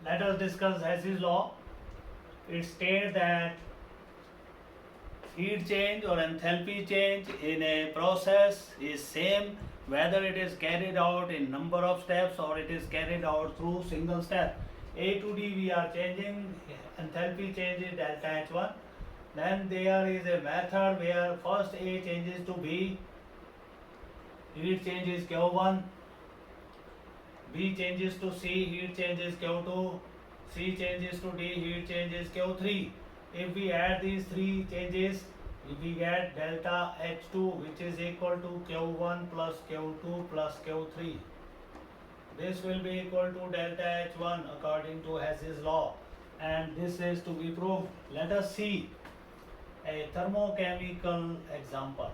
let us discuss Hess's law. It states that heat change or enthalpy change in a process is same whether it is carried out in number of steps or it is carried out through single step. A to D we are changing, enthalpy change is delta H1. Then there is a method where first A changes to B, heat changes Q1, B changes to C, heat changes Q2, C changes to D, heat changes Q3. If we add these three changes, we get delta H2 which is equal to Q1 plus Q2 plus Q3. This will be equal to delta H1 according to Hess's law, and this is to be proved. Let us see a thermochemical example.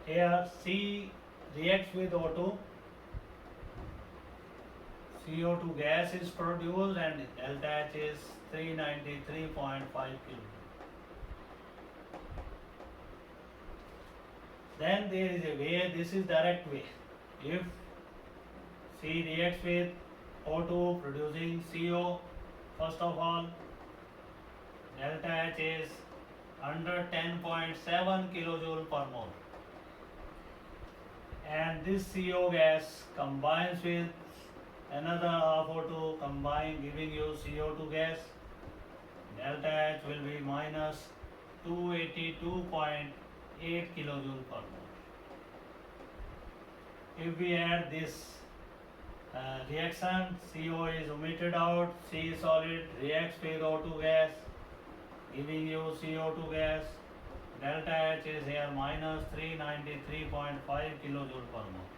Here C reacts with O2, CO2 gas is produced and delta H is 393.5 kilo. Then there is a way, this is direct way. If C reacts with O2 producing CO, first of all, delta H is under 10.7 kilojoule per mole. And this CO gas combines with another half O2 combine giving you CO2 gas. Delta H will be minus 282.8 kilojoule per mole. If we add this reaction, CO is omitted out, C solid reacts with O2 gas giving you CO2 gas. Delta H is here minus 393.5 kilojoule per mole.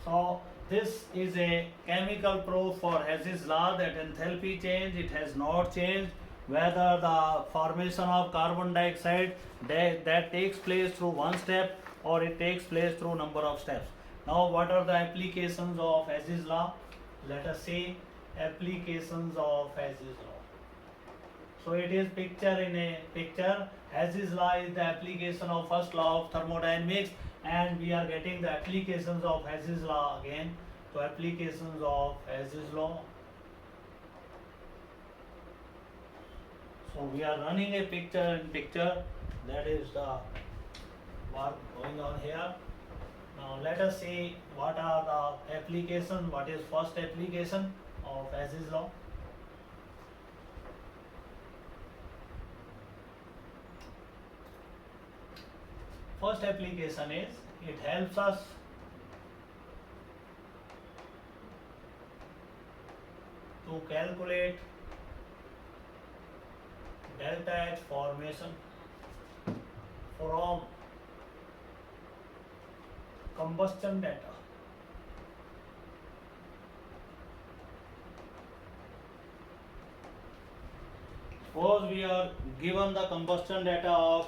So this is a chemical proof for Hess's law that enthalpy change, it has not changed whether the formation of carbon dioxide that takes place through one step or it takes place through number of steps. Now what are the applications of Hess's law? Let us see applications of Hess's law. So it is picture in a picture. Hess's law is the application of first law of thermodynamics, and we are getting the applications of Hess's law again. So applications of Hess's law. So we are running a picture in picture, that is the work going on here. Now let us see what are the applications, what is first application of Hess's law. First application is, it helps us to calculate delta H formation from combustion data. Suppose we are given the combustion data of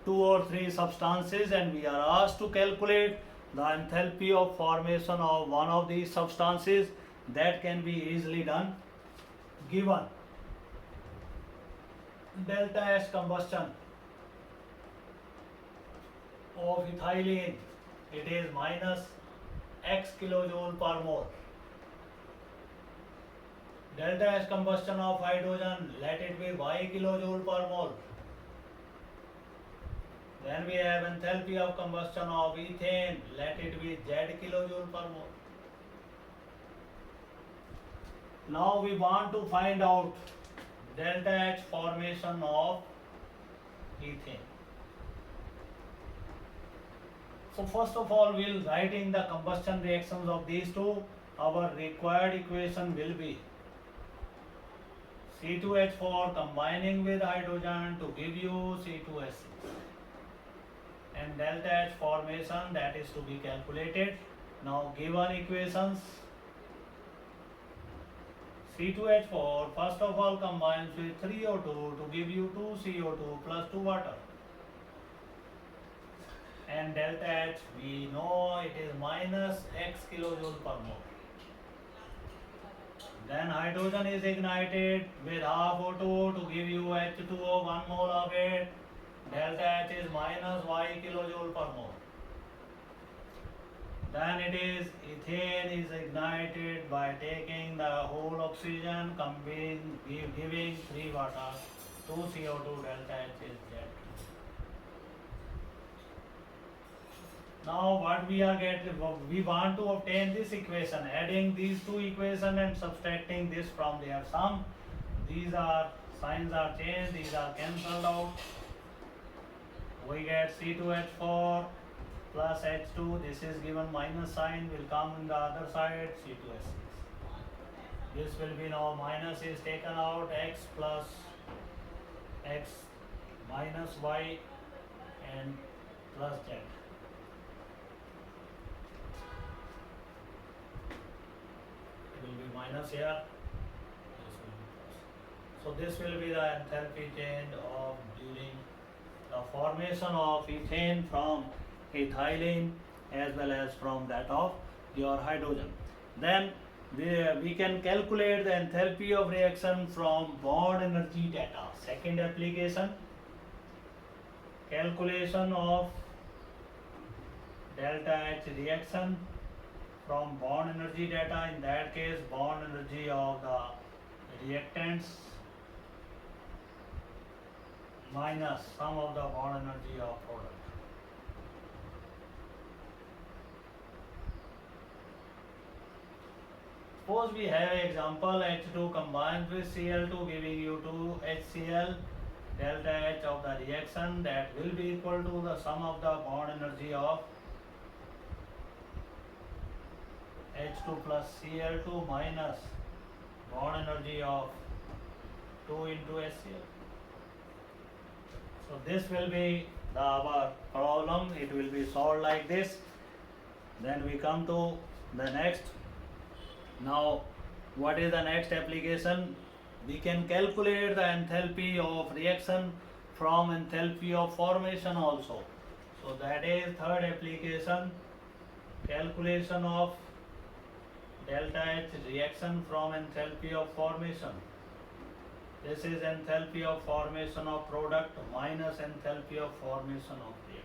2 or 3 substances and we are asked to calculate the enthalpy of formation of one of these substances. That can be easily done. Given delta H combustion of ethylene, it is minus x kilojoule per mole. Delta H combustion of hydrogen, let it be y kilojoule per mole. Then we have enthalpy of combustion of ethane, let it be z kilojoule per mole. Now we want to find out delta H formation of ethane. So first of all, we will write in the combustion reactions of these two. Our required equation will be C2H4 combining with hydrogen to give you C2H6. And delta H formation, that is to be calculated. Now given equations, C2H4 first of all combines with 3O2 to give you 2CO2 plus 2 water. And delta H, we know it is minus x kilojoule per mole. Then hydrogen is ignited with half O2 to give you H2O, 1 mole of it. delta H is minus Y kilojoule per mole. Then it is ethane is ignited by taking the whole oxygen, giving 3 water, 2 CO2, delta H is jet. Now what we are getting, we want to obtain this equation, adding these two equations and subtracting this from their sum. These are signs are changed, these are cancelled out. We get C2H4 plus H2, this is given minus sign, will come in the other side, C2H6. This will be now minus is taken out, X plus X minus Y and plus Z. It will be minus here, this will be plus. So this will be the enthalpy change of during the formation of ethane from ethylene as well as from that of your hydrogen. Then we can calculate the enthalpy of reaction from bond energy data. Second application, calculation of delta H reaction from bond energy data. In that case, bond energy of the reactants minus sum of the bond energy of product. Suppose we have an example H2 combined with Cl2 giving you 2 HCl, delta H of the reaction that will be equal to the sum of the bond energy of H2 plus Cl2 minus bond energy of 2 into HCl. So this will be our problem, it will be solved like this. Then we come to the next. Now what is the next application? We can calculate the enthalpy of reaction from enthalpy of formation also. So that is third application, calculation of delta H reaction from enthalpy of formation. This is enthalpy of formation of product minus enthalpy of formation of reactant.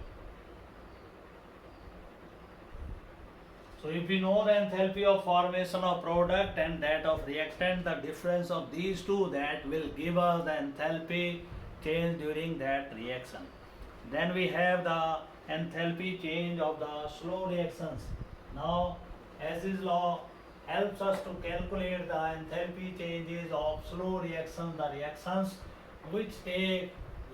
So if we know the enthalpy of formation of product and that of reactant, the difference of these two, that will give us the enthalpy change during that reaction. Then we have the enthalpy change of the slow reactions. Now Hess's law helps us to calculate the enthalpy changes of slow reactions, the reactions which take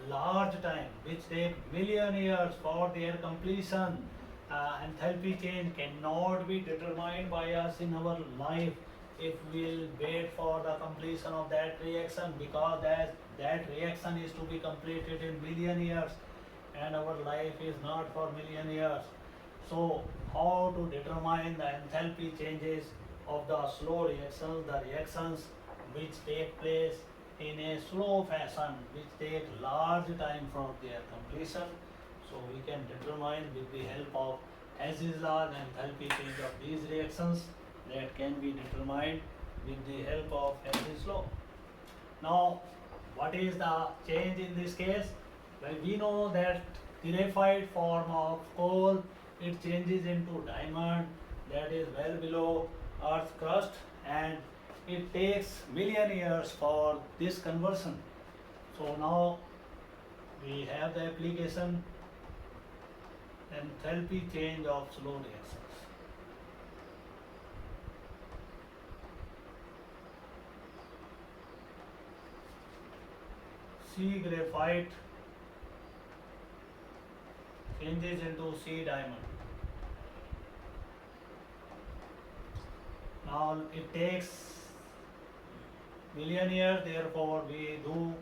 large time, which take million years for their completion. Enthalpy change cannot be determined by us in our life if we'll wait for the completion of that reaction, because that reaction is to be completed in million years and our life is not for million years. So how to determine the enthalpy changes of the slow reactions, the reactions which take place in a slow fashion, which take large time for their completion. So we can determine with the help of Hess's law the enthalpy change of these reactions, that can be determined with the help of Hess's law. Now what is the change in this case? Well, we know that purified form of coal, it changes into diamond that is well below earth crust, and it takes million years for this conversion. So now we have the application enthalpy change of slow reactions. C graphite changes into C diamond. Now it takes million years, therefore we do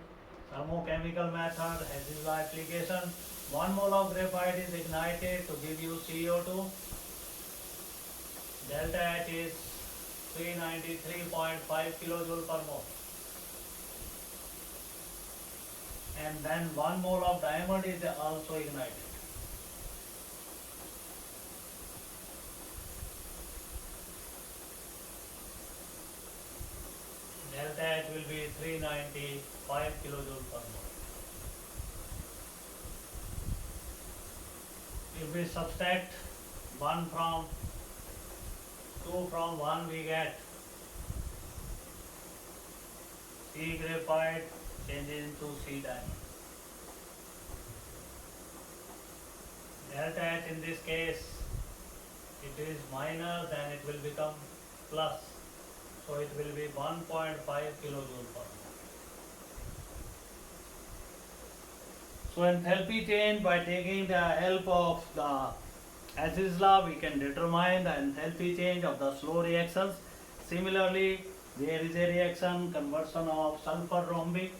thermochemical method as is the application. 1 mole of graphite is ignited to give you CO2. Delta H is 393.5 kilojoule per mole. And then 1 mole of diamond is also ignited. Delta H will be 395 kilojoule per mole. If we subtract 1 from 2 from 1, we get C graphite changes into C diamond. Delta H in this case, it is minus and it will become plus. So it will be 1.5 kilojoule per mole. So enthalpy change, by taking the help of the Ashes law, we can determine the enthalpy change of the slow reactions. Similarly, there is a reaction conversion of sulfur rhombic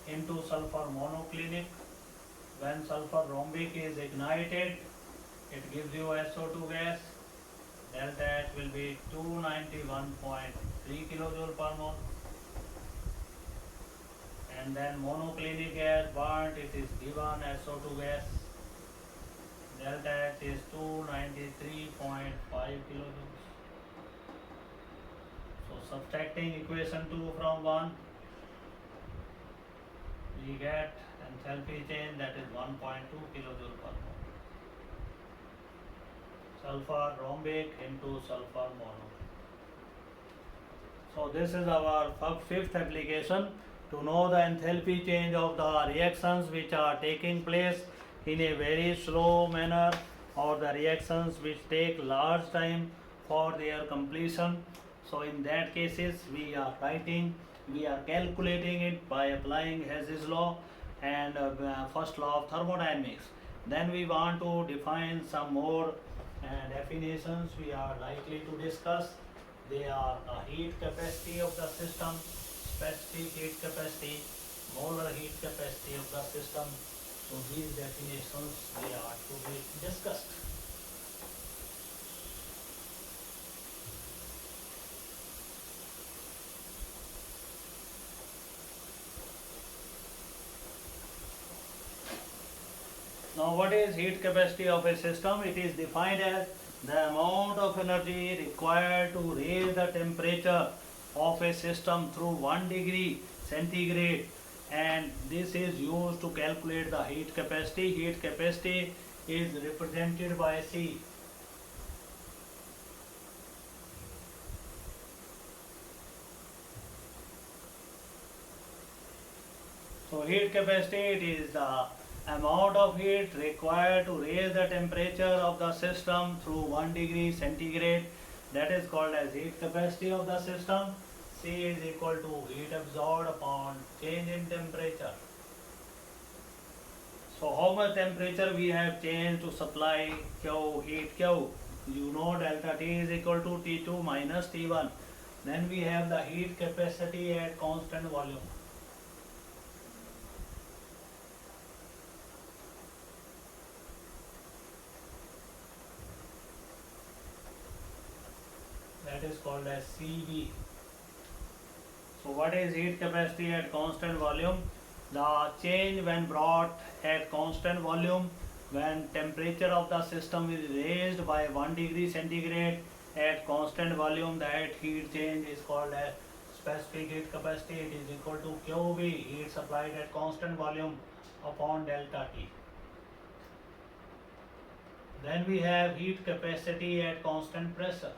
into sulfur monoclinic. When sulfur rhombic is ignited, it gives you SO2 gas. Delta H will be 291.3 kilojoule per mole. And then monoclinic gas burnt, it is given SO2 gas. Delta H is 293.5 kilojoules. So subtracting equation 2 from 1, we get enthalpy change, that is 1.2 kilojoule per mole. Sulfur rhombic into sulfur mono. So this is our fifth application, to know the enthalpy change of the reactions which are taking place in a very slow manner, or the reactions which take large time for their completion. So in that cases we are calculating it by applying Hess's law and first law of thermodynamics. Then we want to define some more definitions we are likely to discuss. They are the heat capacity of the system, specific heat capacity, molar heat capacity of the system. So these definitions they are to be discussed. Now what is heat capacity of a system? It is defined as the amount of energy required to raise the temperature of a system through 1 degree centigrade, and this is used to calculate the heat capacity. Heat capacity is represented by C. So heat capacity, it is the amount of heat required to raise the temperature of the system through 1 degree centigrade. That is called as heat capacity of the system. C is equal to heat absorbed upon change in temperature. So how much temperature we have changed to supply Q, heat Q? You know delta T is equal to T2 minus T1. Then we have the heat capacity at constant volume. That is called as CV. So what is heat capacity at constant volume? The change when brought at constant volume, when temperature of the system is raised by 1 degree centigrade at constant volume, that heat change is called as specific heat capacity. It is equal to QV, heat supplied at constant volume, upon delta T. Then we have heat capacity at constant pressure.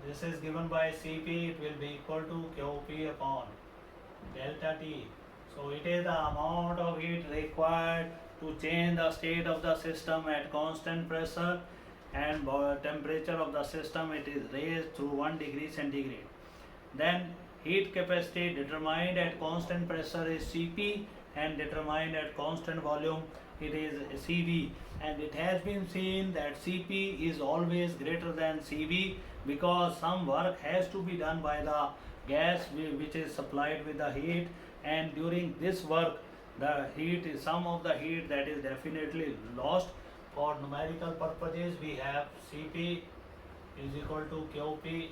This is given by Cp, it will be equal to Qp upon delta T. So it is the amount of heat required to change the state of the system at constant pressure, and temperature of the system it is raised through 1 degree centigrade. Then heat capacity determined at constant pressure is Cp, and determined at constant volume it is Cv. And it has been seen that Cp is always greater than Cv, because some work has to be done by the gas which is supplied with the heat, and during this work the heat is some of the heat that is definitely lost. For numerical purposes we have Cp is equal to Qp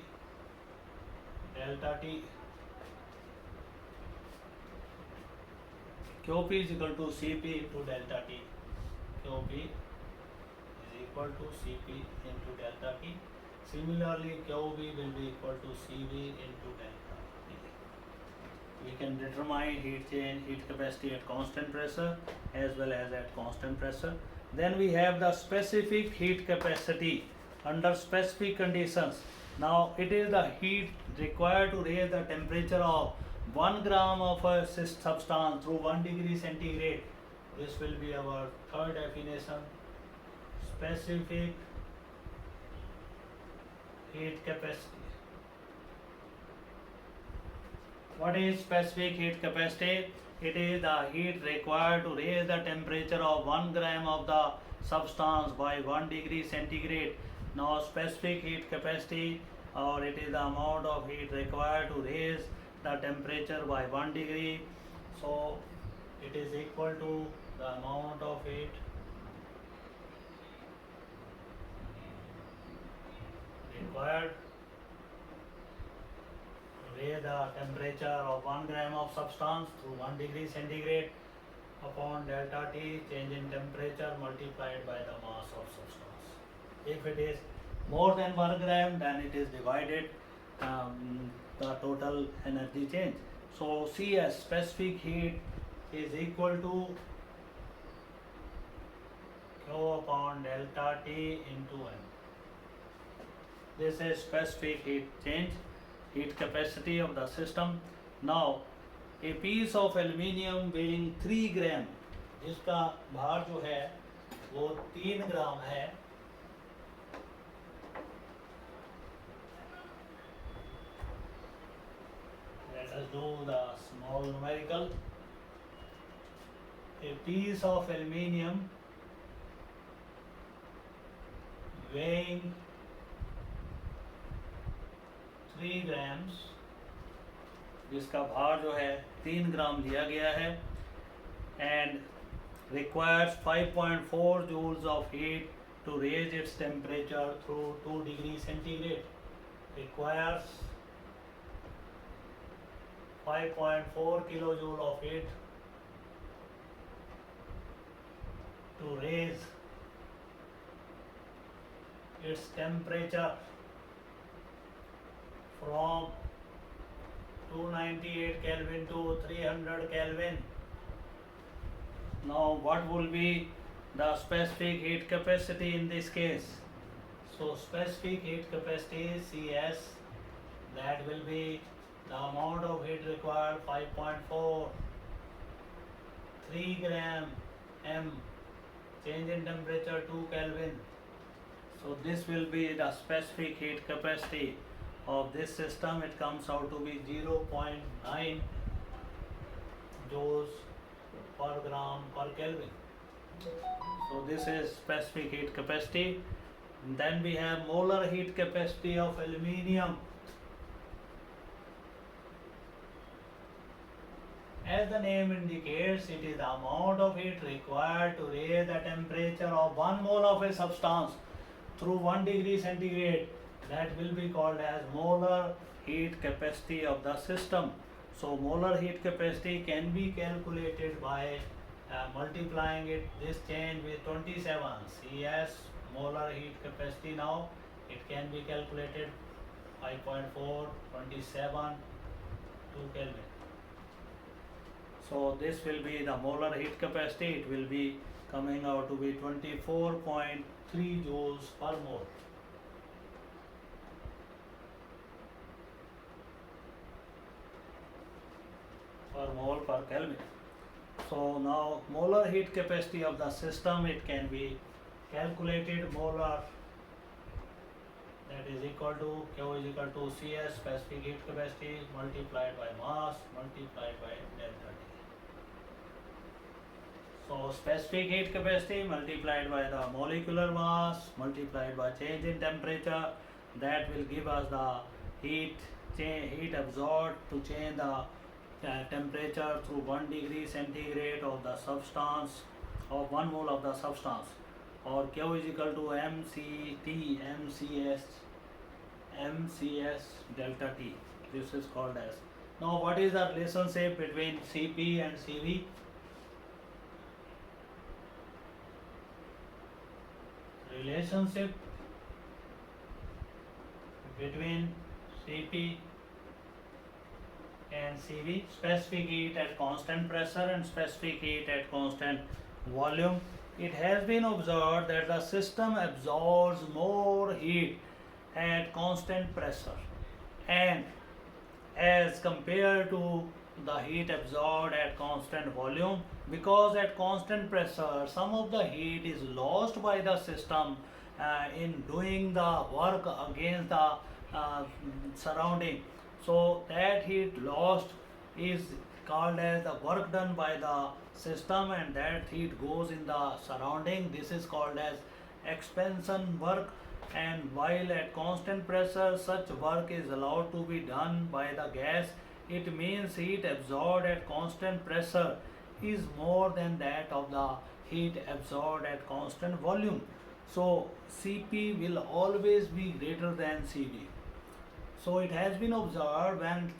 delta T. Qp is equal to Cp into delta T. Qp is equal to Cp into delta T. Similarly, Qv will be equal to Cv into delta T. We we can determine heat capacity at constant pressure as well as at constant pressure. Then we have the specific heat capacity under specific conditions. Now it is the heat required to raise the temperature of 1 gram of a substance through 1 degree centigrade. This will be our third definition. Specific heat capacity. What is specific heat capacity? It is the heat required to raise the temperature of 1 gram of the substance by 1 degree centigrade. Now specific heat capacity, or it is the amount of heat required to raise the temperature by 1 degree. So it is equal to the amount of heat required to raise the temperature of 1 gram of substance through 1 degree centigrade upon delta T, change in temperature multiplied by the mass of substance. If it is more than 1 gram, then it is divided the total energy change. So CS, specific heat, is equal to Q upon delta T into M. This is specific heat change, heat capacity of the system. Now a piece of aluminium weighing 3 ग्राम, जिसका भार जो है वो 3 ग्राम है, let us do the small numerical. A piece of aluminium weighing 3 grams, जिसका भार जो है 3 ग्राम लिया गया है, and requires 5.4 joules of heat to raise its temperature through 2 degree centigrade. Requires 5.4 kilojoule of heat to raise its temperature from 298 Kelvin to 300 Kelvin. Now what will be the specific heat capacity in this case? So specific heat capacity CS, that will be the amount of heat required 5.4, 3 gram M, change in temperature 2 Kelvin. So this will be the specific heat capacity of this system. It comes out to be 0.9 joules per gram per Kelvin. So this is specific heat capacity. And then we have molar heat capacity of aluminium. As the name indicates, it is the amount of heat required to raise the temperature of 1 mole of a substance through 1 degree centigrade. That will be called as molar heat capacity of the system. So molar heat capacity can be calculated by multiplying this change with 27. CS, molar heat capacity, now it can be calculated 5.4, 27, 2 Kelvin. So this will be the molar heat capacity. It will be coming out to be 24.3 joules per mole. Per mole per Kelvin. So now molar heat capacity of the system, it can be calculated molar, that is equal to Q is equal to CS, specific heat capacity, multiplied by mass multiplied by delta T. So specific heat capacity multiplied by the molecular mass multiplied by change in temperature, that will give us the heat absorbed to change the temperature through 1 degree centigrade of the substance, of 1 mole of the substance, or Q is equal to MCS delta T. This is called as. Now what is the relationship between Cp and Cv? Relationship between Cp and Cv, specific heat at constant pressure and specific heat at constant volume. It has been observed that the system absorbs more heat at constant pressure and as compared to the heat absorbed at constant volume, because at constant pressure some of the heat is lost by the system in doing the work against the surrounding. So that heat lost is called as the work done by the system, and that heat goes in the surrounding. This is called as expansion work. And while at constant pressure such work is allowed to be done by the gas, it means heat absorbed at constant pressure is more than that of the heat absorbed at constant volume. So Cp will always be greater than Cv. So it has been observed when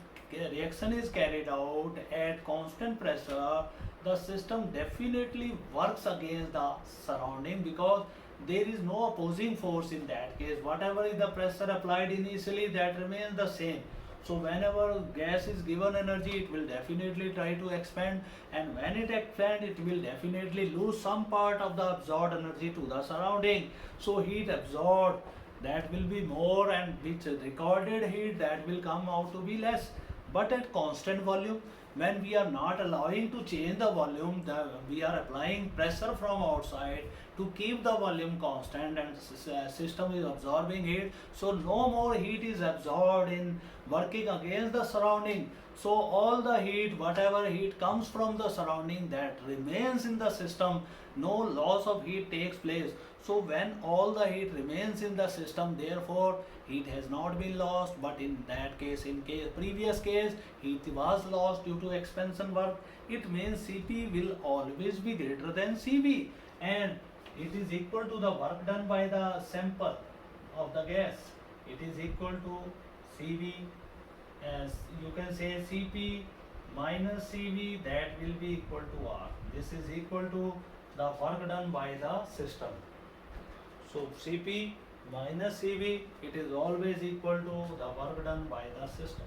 reaction is carried out at constant pressure, the system definitely works against the surrounding because there is no opposing force in that case. Whatever is the pressure applied initially, that remains the same. So whenever gas is given energy, it will definitely try to expand, and when it expands, it will definitely lose some part of the absorbed energy to the surrounding. So heat absorbed, that will be more, and which recorded heat, that will come out to be less. But at constant volume, when we are not allowing to change the volume, we are applying pressure from outside to keep the volume constant, and system is absorbing heat, so no more heat is absorbed in working against the surrounding. So all the heat, whatever heat comes from the surrounding, that remains in the system, no loss of heat takes place. So when all the heat remains in the system, therefore heat has not been lost. But in that case, in previous case, heat was lost due to expansion work. It means Cp will always be greater than Cv, and it is equal to the work done by the sample of the gas. It is equal to Cv, as you can say Cp minus Cv, that will be equal to R. This is equal to the work done by the system. So Cp minus Cv, it is always equal to the work done by the system.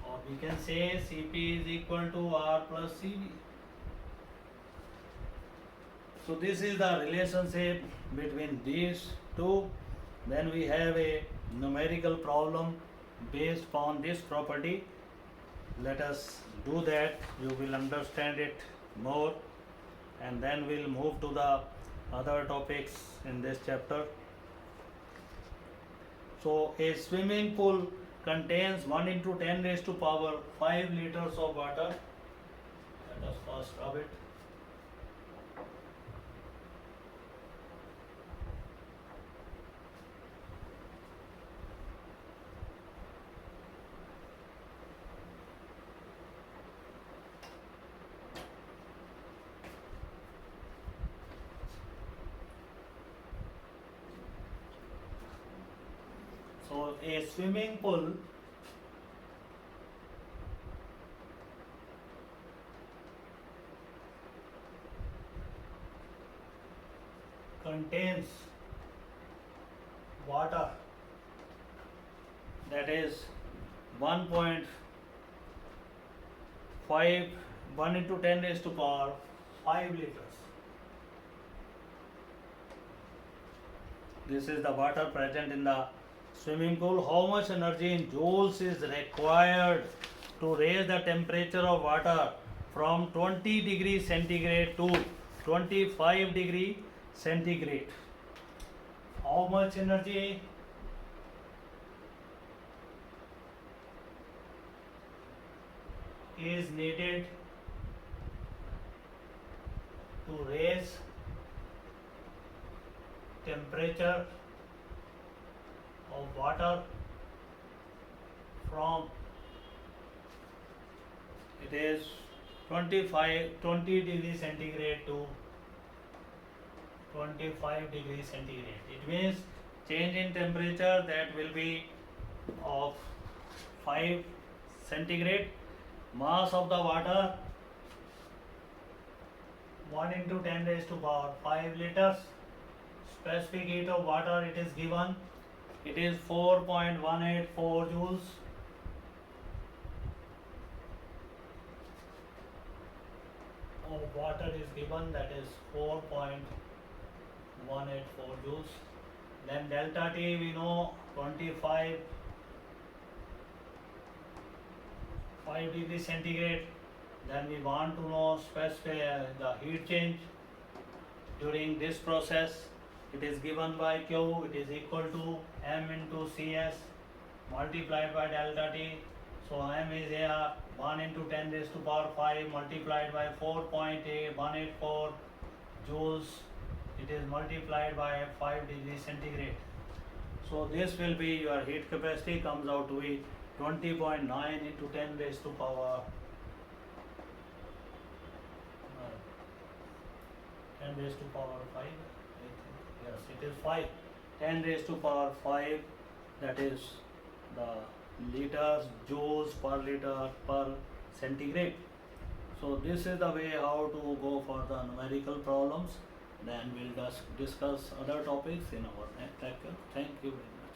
Or we can say Cp is equal to R plus Cv. So this is the relationship between these two. Then we have a numerical problem based on this property. Let us do that, you will understand it more, and then we'll move to the other topics in this chapter. So a swimming pool contains 1 into 10 raised to power 5 liters of water. Let us first rub it. So a swimming pool contains water, that is 1.5 1 into 10 raised to power 5 liters. This is the water present in the swimming pool. How much energy in joules is required to raise the temperature of water from 20 degrees centigrade to 25 degree centigrade? How much energy is needed to raise temperature of water from, it is 20 degree centigrade to 25 degree centigrade. It means change in temperature that will be of 5 centigrade. Mass of the water 1 into 10 raised to power 5 liters. Specific heat of water, it is given it is 4.184 joules. Of water is given, that is 4.184 joules. Then delta T we know 25 5 degrees centigrade. Then we want to know specify the heat change during this process. It is given by Q, it is equal to M into Cs multiplied by delta T. So M is here 1 into 10 raised to power 5 multiplied by 4.184 joules. It is multiplied by 5 degrees centigrade. So this will be your heat capacity, comes out to be 20.9 into 10 raised to power 10 raised to power 5. I think. Yes, it is 5. 10 raised to power 5, that is the liters, joules per liter per centigrade. So this is the way how to go for the numerical problems. Then we'll discuss other topics in our next lecture. Thank you very much.